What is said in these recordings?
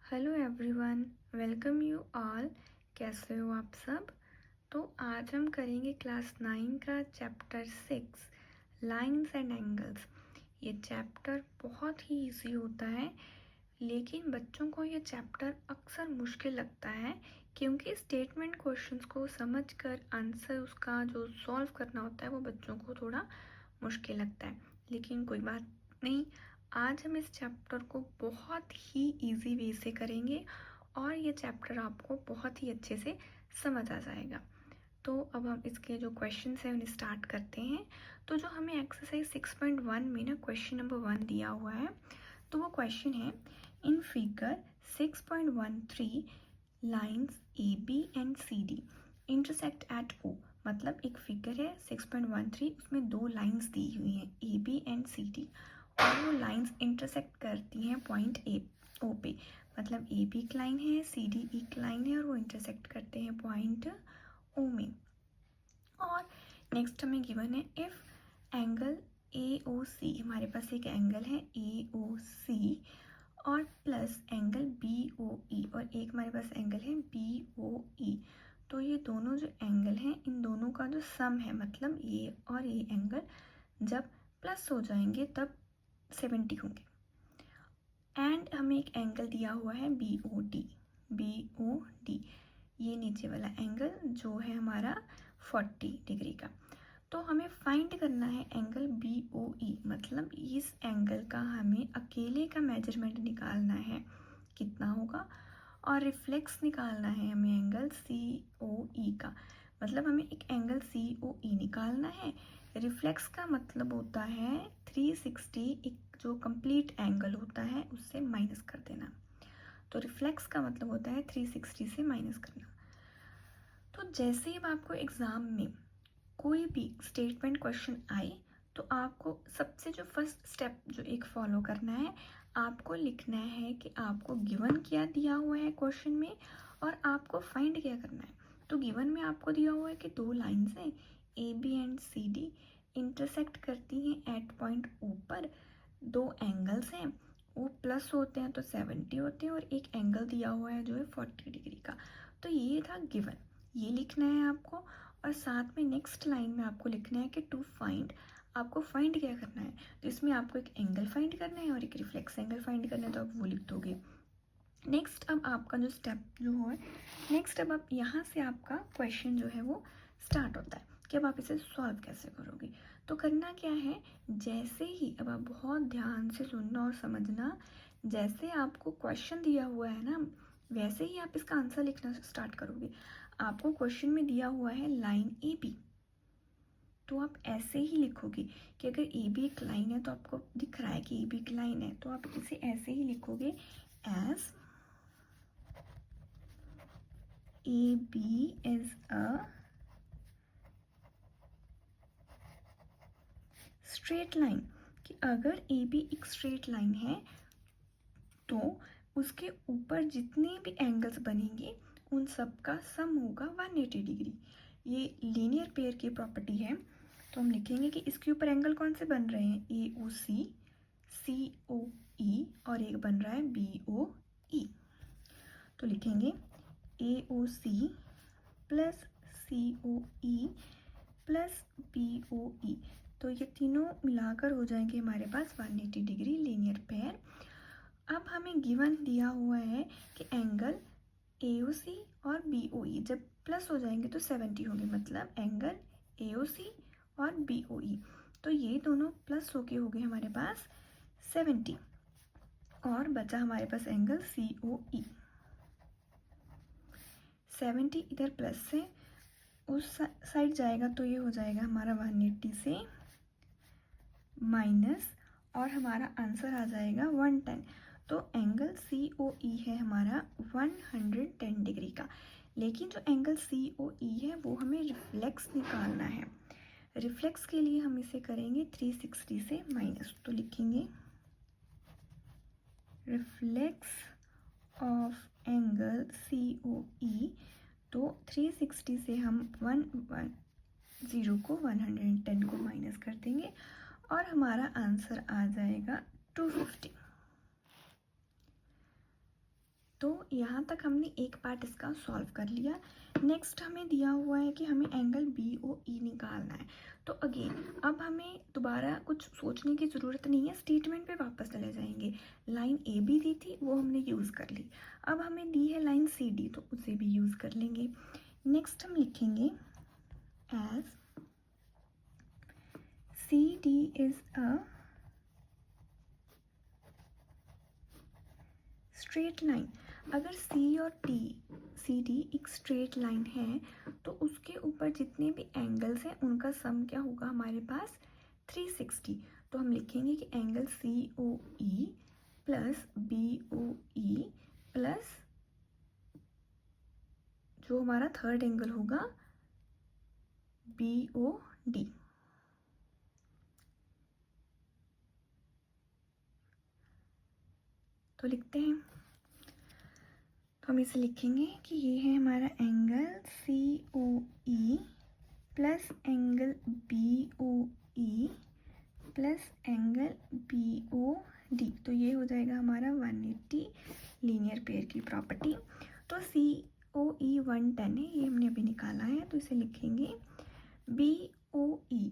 Hello everyone, welcome you all. कैसे हो आप सब। तो आज हम करेंगे क्लास 9 का चैप्टर 6 लाइंस एंड एंगल्स। ये चैप्टर बहुत ही इजी होता है, लेकिन बच्चों को ये चैप्टर अक्सर मुश्किल लगता है क्योंकि स्टेटमेंट क्वेश्चंस को समझकर आंसर उसका जो सॉल्व करना होता है वो बच्चों को थोड़ा मुश्किल लगता है। लेकिन कोई बात नहीं, आज हम इस चैप्टर को बहुत ही इजी वे से करेंगे और ये चैप्टर आपको बहुत ही अच्छे से समझ आ जाएगा। तो अब हम इसके जो क्वेश्चन हैं उन्हें स्टार्ट करते हैं। तो जो हमें एक्सरसाइज 6.1 में ना क्वेश्चन नंबर 1 दिया हुआ है, तो वो क्वेश्चन है in figure 6.13 lines A B and C D intersect at O. मतलब एक फिगर है 6.13, उसमें दो लाइन्स दी हुई हैं A B and C D और वो लाइन्स इंटरसेक्ट करती हैं पॉइंट ए ओ पे। मतलब ए बी एक लाइन है, सी डी एक लाइन है और वो इंटरसेक्ट करते हैं पॉइंट ओ में। और नेक्स्ट हमें गिवन है इफ एंगल ए ओ सी, हमारे पास एक एंगल है ए ओ सी और प्लस एंगल बी ओ ई और एक हमारे पास एंगल है बी ओ ई। तो ये दोनों जो एंगल हैं इन दोनों का जो सम है, मतलब ये और ये एंगल जब प्लस हो जाएंगे तब 70 होंगे। एंड हमें एक एंगल दिया हुआ है बी ओ डी, ये नीचे वाला एंगल जो है हमारा 40 डिग्री का। तो हमें फाइंड करना है एंगल बी ओ ई, मतलब इस एंगल का हमें अकेले का मेजरमेंट निकालना है कितना होगा, और रिफ्लेक्स निकालना है हमें एंगल सी ओ ई का। मतलब हमें एक एंगल सी ओ ई निकालना है। रिफ्लेक्स का मतलब होता है 360, एक जो कंप्लीट एंगल होता है उससे माइनस कर देना। तो रिफ्लेक्स का मतलब होता है 360 से माइनस करना। तो जैसे ही आपको एग्ज़ाम में कोई भी स्टेटमेंट क्वेश्चन आए तो आपको सबसे जो फर्स्ट स्टेप जो एक फॉलो करना है, आपको लिखना है कि आपको गिवन क्या दिया हुआ है क्वेश्चन में और आपको फाइंड क्या करना है। तो गिवन में आपको दिया हुआ है कि दो लाइंस हैं A B and C D intersect करती हैं एट पॉइंट ओ पर। दो एंगल्स हैं, वो प्लस होते हैं तो 70 होते हैं और एक एंगल दिया हुआ है जो है 40 डिग्री का। तो ये था गिवन, ये लिखना है आपको। और साथ में नेक्स्ट लाइन में आपको लिखना है कि टू फाइंड, आपको फाइंड क्या करना है। तो इसमें आपको एक एंगल फाइंड करना है और एक रिफ्लेक्स एंगल फाइंड करना है, तो आप वो लिख दोगे। नेक्स्ट अब आपका जो स्टेप जो है, नेक्स्ट अब आप यहाँ से आपका क्वेश्चन जो है वो स्टार्ट होता है कि अब आप इसे सॉल्व कैसे करोगे। तो करना क्या है, जैसे ही अब आप बहुत ध्यान से सुनना और समझना, जैसे आपको क्वेश्चन दिया हुआ है ना वैसे ही आप इसका आंसर लिखना स्टार्ट करोगे। आपको क्वेश्चन में दिया हुआ है लाइन ए बी, तो आप ऐसे ही लिखोगे कि अगर ए बी एक लाइन है तो आपको दिख रहा है कि ए बी एक लाइन है, तो आप इसे ऐसे ही लिखोगे as A B is a straight line. कि अगर ए बी एक स्ट्रेट लाइन है तो उसके ऊपर जितने भी एंगल्स बनेंगे उन सब का सम होगा 180 डिग्री। ये लीनियर पेयर की प्रॉपर्टी है। तो हम लिखेंगे कि इसके ऊपर एंगल कौन से बन रहे हैं, ए ओ सी ओ ई और एक बन रहा है बी ओ ई। तो लिखेंगे ए ओ सी प्लस सी ओ ई प्लस बी ओ ई। तो ये तीनों मिलाकर हो जाएंगे हमारे पास 180 डिग्री लीनियर पेयर। अब हमें गिवन दिया हुआ है कि एंगल ए ओ सी और बी ओ ई जब प्लस हो जाएंगे तो 70 होंगे, मतलब एंगल ए ओ सी और बी ओ ई। तो ये दोनों प्लस होके हो गए हमारे पास 70 और बचा हमारे पास एंगल सी ओ ई। 70 इधर प्लस से उस साइड जाएगा तो ये हो जाएगा हमारा 180 से माइनस और हमारा आंसर आ जाएगा 110। तो एंगल सी ओ ई है हमारा 110 डिग्री का। लेकिन जो एंगल सी ओ ई है वो हमें रिफ्लेक्स निकालना है। रिफ्लेक्स के लिए हम इसे करेंगे 360 से माइनस। तो लिखेंगे रिफ्लेक्स ऑफ एंगल सी ओ ई। तो 360 से हम 110 को 110 को माइनस कर देंगे और हमारा आंसर आ जाएगा 250। तो यहाँ तक हमने एक पार्ट इसका सॉल्व कर लिया। नेक्स्ट हमें दिया हुआ है कि हमें एंगल BOE निकालना है। तो अगेन अब हमें दोबारा कुछ सोचने की ज़रूरत नहीं है, स्टेटमेंट पे वापस चले जाएंगे। लाइन AB दी थी वो हमने यूज़ कर ली। अब हमें दी है लाइन CD, तो उसे भी यूज़ कर लेंगे। नेक्स्ट हम लिखेंगे as CD is a straight line. अगर C और CD एक स्ट्रेट लाइन है तो उसके ऊपर जितने भी एंगल्स हैं उनका सम क्या होगा हमारे पास 360। तो हम लिखेंगे कि angle COE plus BOE plus जो हमारा थर्ड एंगल होगा BOD। तो लिखते हैं, तो हम इसे लिखेंगे कि ये है हमारा angle COE plus angle BOE plus angle BOD। तो ये हो जाएगा हमारा 180 लीनियर पेयर की प्रॉपर्टी। तो COE 110 है, ये हमने अभी निकाला है, तो इसे लिखेंगे BOE।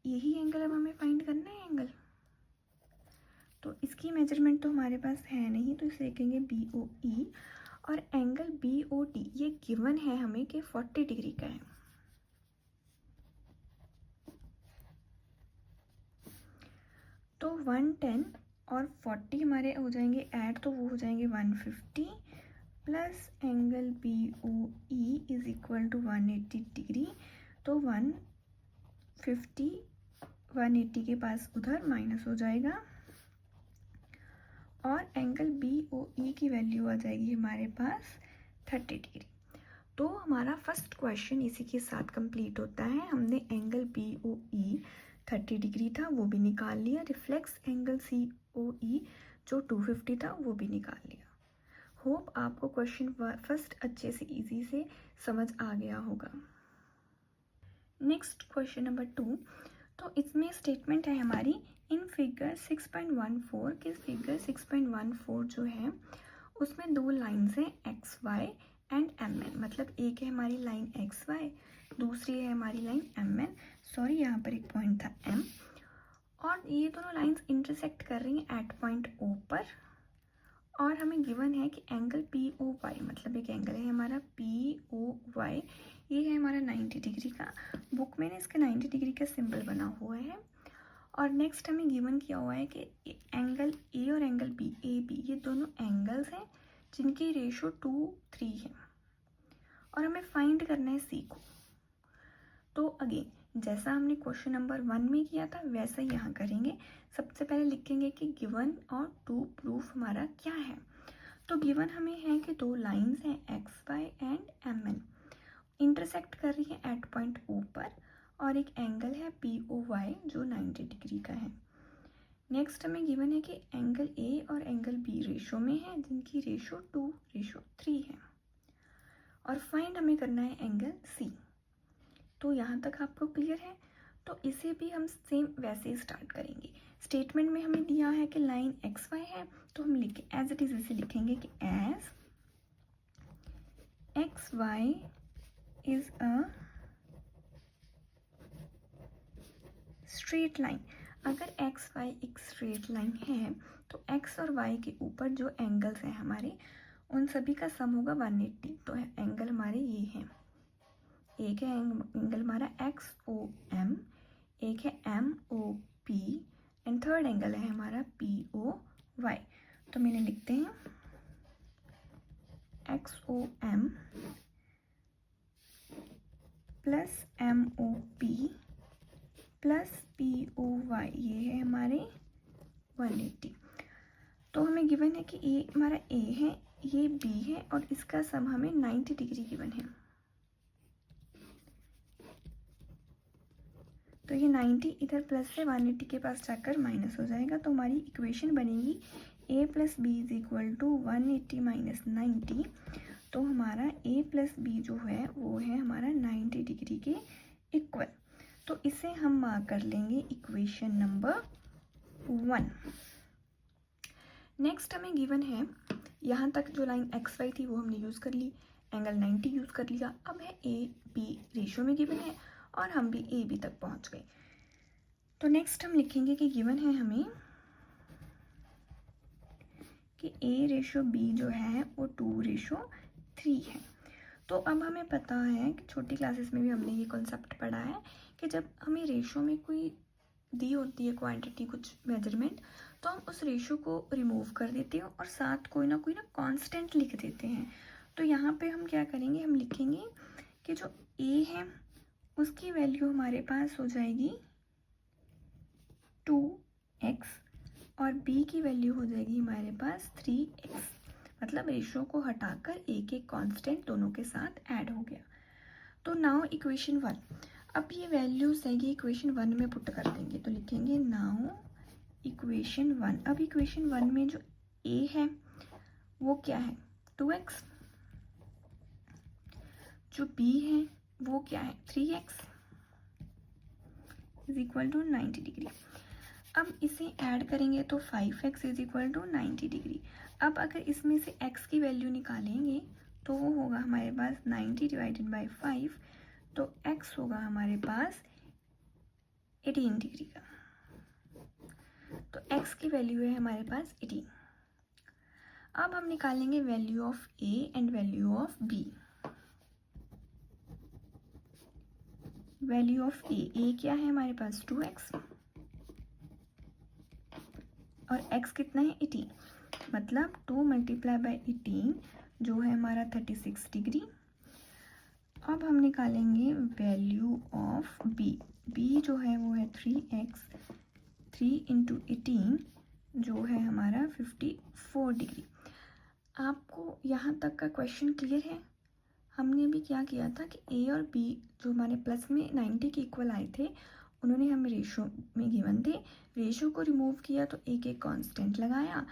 यही एंगल अब हमें फाइंड करना है एंगल, तो इसकी मेजरमेंट तो हमारे पास है नहीं, तो इसे लिखेंगे BOE। और एंगल BOD ये गिवन है हमें कि 40 डिग्री का है। तो 110 और 40 हमारे हो जाएंगे ऐड, तो वो हो जाएंगे 150 plus angle BOE is equal to 180 degree. तो 150 180 के पास उधर माइनस हो जाएगा और एंगल BOE की वैल्यू आ जाएगी हमारे पास 30 डिग्री। तो हमारा फर्स्ट क्वेश्चन इसी के साथ कंप्लीट होता है। हमने एंगल BOE 30 डिग्री था वो भी निकाल लिया, रिफ्लेक्स एंगल COE जो 250 था वो भी निकाल लिया। होप आपको क्वेश्चन फर्स्ट अच्छे से इजी से समझ आ गया होगा। नेक्स्ट क्वेश्चन नंबर 2, तो इसमें स्टेटमेंट है हमारी इन फिगर 6.14 के फिगर 6.14 जो है उसमें दो लाइन्स हैं XY एंड MN। मतलब एक है हमारी लाइन XY, दूसरी है हमारी लाइन MN। सॉरी यहाँ पर एक पॉइंट था M, और ये दोनों लाइन्स इंटरसेक्ट कर रही हैं एट पॉइंट O पर। और हमें गिवन है कि एंगल POY, मतलब एक एंगल है हमारा POY, ये है हमारा 90 डिग्री का। बुक में इसका 90 डिग्री का सिंबल बना हुआ है। और नेक्स्ट हमें गिवन किया हुआ है कि एंगल A और एंगल AB ये दोनों एंगल्स हैं जिनकी रेशो 2:3 है और हमें फाइंड करना है C को। तो अगेन जैसा हमने क्वेश्चन नंबर 1 में किया था वैसा ही यहाँ करेंगे। सबसे पहले लिखेंगे कि गिवन और टू प्रूफ हमारा क्या है। तो गिवन हमें है कि दो लाइंस हैं XY एंड MN, इंटरसेक्ट कर रही है एट पॉइंट O पर, और एक एंगल है POY जो 90 डिग्री का है। नेक्स्ट हमें गिवन है कि एंगल A और एंगल B रेशो में है जिनकी रेशो 2:3 है, और फाइंड हमें करना है एंगल C। तो यहाँ तक आपको क्लियर है। तो इसे भी हम सेम वैसे ही स्टार्ट करेंगे। स्टेटमेंट में हमें दिया है कि लाइन XY है, तो हम लिखे एज इट इज इसे लिखेंगे कि as XY is a straight line. अगर XY एक स्ट्रेट लाइन है तो X और Y के ऊपर जो एंगल्स हैं हमारे उन सभी का सम होगा 180। तो एंगल हमारे ये हैं, एक है एंगल हमारा XOM, एक है MOP एंड थर्ड एंगल है हमारा POY। तो मैंने लिखते हैं XOM plus MOP plus POY, ये है हमारे 180। तो हमें गिवन है कि ये हमारा A है, ये B है और इसका सम हमें 90 डिग्री गिवन है। तो ये 90 इधर प्लस से 180 के पास जाकर माइनस हो जाएगा। तो हमारी इक्वेशन बनेगी A plus B is equal to 180 minus 90। तो हमारा A प्लस बी जो है वो है हमारा 90 डिग्री के इक्वल। तो इसे हम मार्क कर लेंगे इक्वेशन नंबर 1। नेक्स्ट हमें गिवन है यहाँ तक जो लाइन एक्स वाई थी वो हमने यूज़ कर ली, एंगल 90 यूज़ कर लिया। अब है ए बी रेशियो में गिवन है और हम भी ए बी तक पहुँच गए। तो नेक्स्ट हम लिखेंगे कि गिवन है हमें कि ए रेशियो बी जो है वो 2:3 है। तो अब हमें पता है कि छोटी क्लासेस में भी हमने ये कॉन्सेप्ट पढ़ा है कि जब हमें रेशियो में कोई दी होती है क्वांटिटी, कुछ मेजरमेंट, तो हम उस रेशियो को रिमूव कर देते हैं और साथ कोई ना कांस्टेंट लिख देते हैं। तो यहाँ पे हम क्या करेंगे, हम लिखेंगे कि जो ए है उसकी वैल्यू हमारे पास हो जाएगी 2x और b की वैल्यू हो जाएगी हमारे पास 3x। मतलब रेशियो को हटाकर एक एक कांस्टेंट दोनों के साथ ऐड हो गया। तो नाउ इक्वेशन 1, अब ये वैल्यूज है ये इक्वेशन 1 में पुट कर देंगे। तो लिखेंगे नाउ इक्वेशन 1। अब इक्वेशन 1 में जो a है वो क्या है 2x, जो b है वो क्या है 3x is equal to 90 degree. अब इसे ऐड करेंगे तो 5x is equal to 90 degree. अब अगर इसमें से x की वैल्यू निकालेंगे तो वो होगा हमारे पास 90 डिवाइडेड बाई 5, तो x होगा हमारे पास 18 डिग्री का। तो x की वैल्यू है हमारे पास 18। अब हम निकालेंगे value of a and value of b। Value of a क्या है हमारे पास 2x और x कितना है 18, मतलब 2 मल्टीप्लाई बाई 18 जो है हमारा 36 डिग्री। अब हम निकालेंगे वैल्यू ऑफ b। b जो है वो है 3x, 3 इंटू 18 जो है हमारा 54 डिग्री। आपको यहाँ तक का क्वेश्चन क्लियर है? हमने भी क्या किया था कि a और b जो हमारे प्लस में 90 के इक्वल आए थे उन्होंने हमें रेशो में गिवन थे। रेशो को रिमूव किया तो एक एक कांस्टेंट लगाया,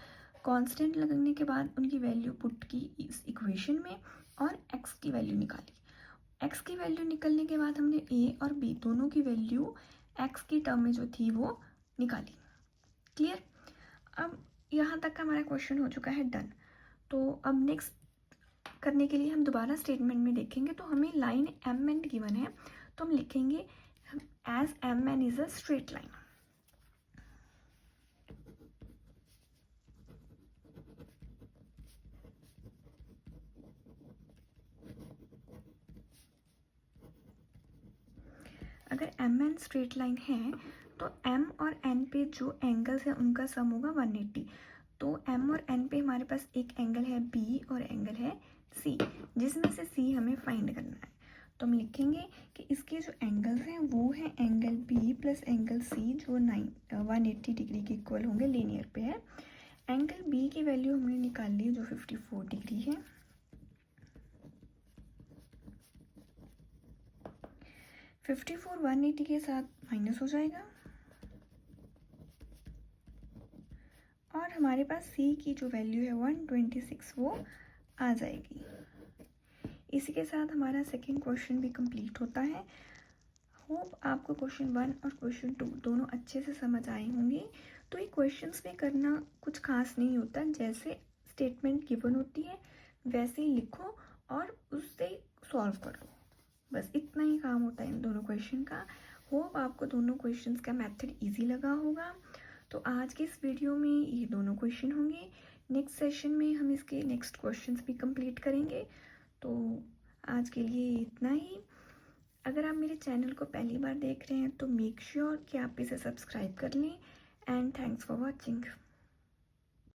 कांस्टेंट लगाने के बाद उनकी वैल्यू पुट की इस इक्वेशन में और x की वैल्यू निकाली। x की वैल्यू निकलने के बाद हमने a और b दोनों की वैल्यू x की टर्म में जो थी वो निकाली। क्लियर? अब यहाँ तक का हमारा क्वेश्चन हो चुका है डन। तो अब नेक्स्ट करने के लिए हम दोबारा स्टेटमेंट में देखेंगे। तो हमें लाइन एम एन गिवन है तो हम लिखेंगे as M N is a straight line. अगर एम एन स्ट्रेट लाइन है तो एम और एन पे जो एंगल्स है उनका सम होगा 180। तो एम और एन पे हमारे पास एक एंगल है बी और एंगल है सी, जिसमें से सी हमें फाइंड करना है। तो हम लिखेंगे कि इसके जो एंगल्स हैं वो है angle B plus angle C जो 180 डिग्री के इक्वल होंगे, लीनियर पे है। एंगल बी की वैल्यू हमने निकाल ली जो 54 डिग्री है। 54 180 के साथ माइनस हो जाएगा और हमारे पास सी की जो वैल्यू है 126 वो आ जाएगी। इसी के साथ हमारा सेकंड क्वेश्चन भी कंप्लीट होता है। होप आपको क्वेश्चन 1 और क्वेश्चन 2 दोनों अच्छे से समझ आए होंगे। तो ये क्वेश्चंस में करना कुछ खास नहीं होता, जैसे स्टेटमेंट गिवन होती है वैसे ही लिखो और उससे सॉल्व करो, बस इतना ही काम होता है इन दोनों क्वेश्चन का। होप आपको दोनों क्वेश्चंस का मेथड इजी लगा होगा। तो आज के इस वीडियो में ये दोनों क्वेश्चन होंगे। नेक्स्ट सेशन में हम इसके नेक्स्ट क्वेश्चंस भी कंप्लीट करेंगे। तो आज के लिए इतना ही। अगर आप मेरे चैनल को पहली बार देख रहे हैं तो मेक श्योर कि आप इसे सब्सक्राइब कर लें। And thanks for watching.